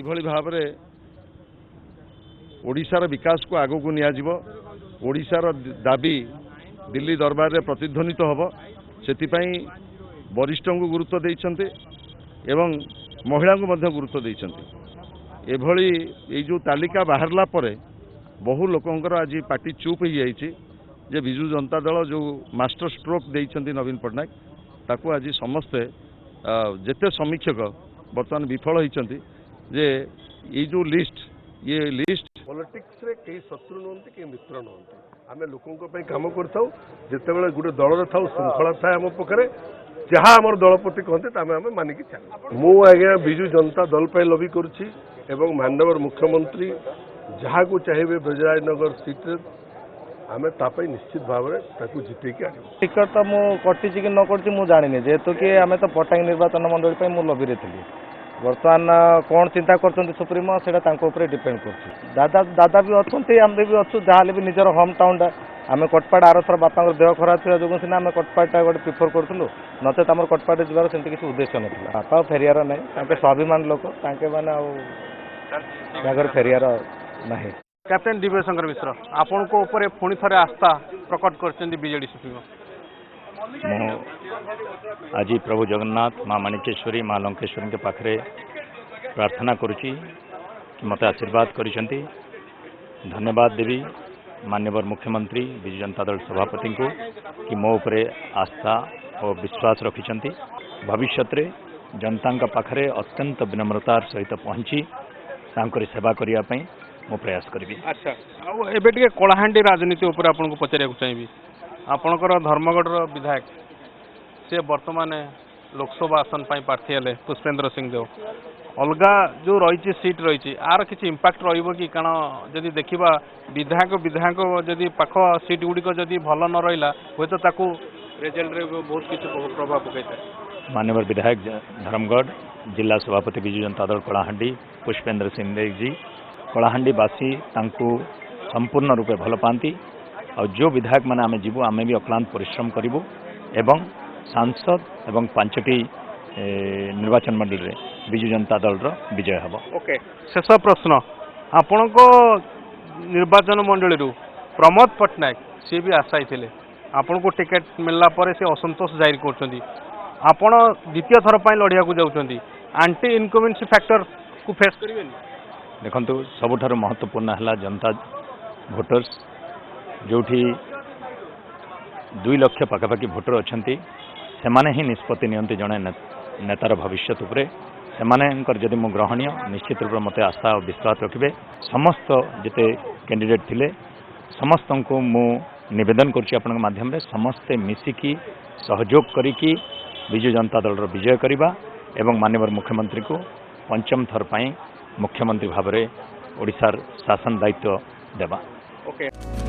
किभली भाव में ओडिशार विकास को आगो को निया जिवो, ओडिशार दाबी दिल्ली दरबार में प्रतिध्वनित होब से वरिष्ठ को गुरुत्व देइछन्ते एवं महिला को मध्य गुरुत्व देइछन्ते। एभली ये जो तालिका बाहरला परे बहु लोकंकर आज पार्टी चुप हो जाइए जे बिजु जनता दल जो मास्टर स्ट्रोक देइछन्ते नवीन पट्टनायक ताकू आज समस्ते जेते समीक्षक बर्तमान विफल होइछन्ते जे ये जो ये लिस्ट पॉलिटिक्स रे कई शत्रु नहंती कई मित्र नहंती आमे लोकंक पई काम करथाउ जेते बेले गुटे दल थाउ श्रृंखला थाए आम पाखरे जहाँ आम दलपति कहते आम मानिकी चल मु आज्ञा बिजु जनता दल पर लबी करुच्ची एवं माननीय मुख्यमंत्री जहाँ को चाहिए ब्रजराजनगर सीट्रे आम ताप निश्चित भाव में जितेकी आने टिकट तो मुझे कि न कर जानी जेहेतु कि आम तो पट्टाई निर्वाचन मंडल पर मुझे लबी थी बर्तमान कौन चिंता कर सुप्रीमो से डिपेंड कर दादा भी अच्छा आम भी अच्छु जहाँ भी निजर होम टाउन आम कटपाड़ आरथर बापा देह खराब थी जो सीना आम कटपाड़ा गोटे प्रिफर करूँ नचेत आम कटपाड़ जीवार से किसी उद्देश्य ना बापा फेरियार ना स्वाभिमान लोक फेरियार ना। कैप्टेन दिव्य शंकर मिश्र आपण को ऊपर पुणी थे आस्था प्रकट कर बीजेडी सुप्रीमो आज प्रभु जगन्नाथ माँ माणिकेश्वरी माँ लंकेश्वरी के पाखरे प्रार्थना करुच्ची कि मत आशीर्वाद करिसेंती। धन्यवाद देवी माननीय मुख्यमंत्री विजु जनता दल सभापति को कि मो उपरे आस्था और विश्वास रखिछंती। भविष्य में जनता पाखरे अत्यंत विनम्रतार सहित पहुँची तांकर सेवा करिया पई मो प्रयास करी। अच्छा एबे टिके कलाहांडी राजनीति ऊपर आपन को पचारिया चाहिए आपणकर धर्मगढ़ विधायक से वर्तमान लोकसभा आसन पर प्रार्थी हेले पुष्पेंद्र सिंह देव अलगा जो रही सीट रही आर किसी इम्पैक्ट रही कि कारण जदि देखा विधायक जदि पाख सीट गुड़िक जदि भल न रहा हे तो रिजल्ट रे बहुत किसी प्रभाव पकई था। माननीय विधायक धर्मगढ़ जिला सभापति विजु जनता दल कलाहांडी पुष्पेंद्र सिंह देव जी कलाहांडीवासी संपूर्ण रूपे भल पाती और जो विधायक मैंने आम जीवु आम भी अक्लांत परिश्रम करूँ एवं सांसद एवं 5टी निर्वाचन मंडल रे विजु जनता दल विजय हम। ओके शेष प्रश्न आपण को निर्वाचन मंडल प्रमोद पट्टनायक सी भी आशायी थे आपण को टिकेट मिलला पर से असंतोष जाहिर कर आपण द्वितीय थर पर लड़िया को जाऊँच आंटी इनकमेंसी फैक्टर को फेस करेंगे। देखु सबुठार महत्वपूर्ण है जनता भोटर्स जोठी 2 लाख पखापाखि भोटर अच्छा से ही निष्पत्ति नियंती जड़े नेतार भविष्य उपरे से जदि मु ग्रहणीय निश्चित रूप मत आस्था और विश्वास रखिए। समस्त जिते कैंडिडेट थिले समस्त को मु निवेदन कर माध्यम समस्ते मिसिकी सहयोग करी विजु जनता दल विजय करवा एवं माननीय मुख्यमंत्री को 5म थर पर मुख्यमंत्री भाव में ओडिशार शासन दायित्व देवा। ओके।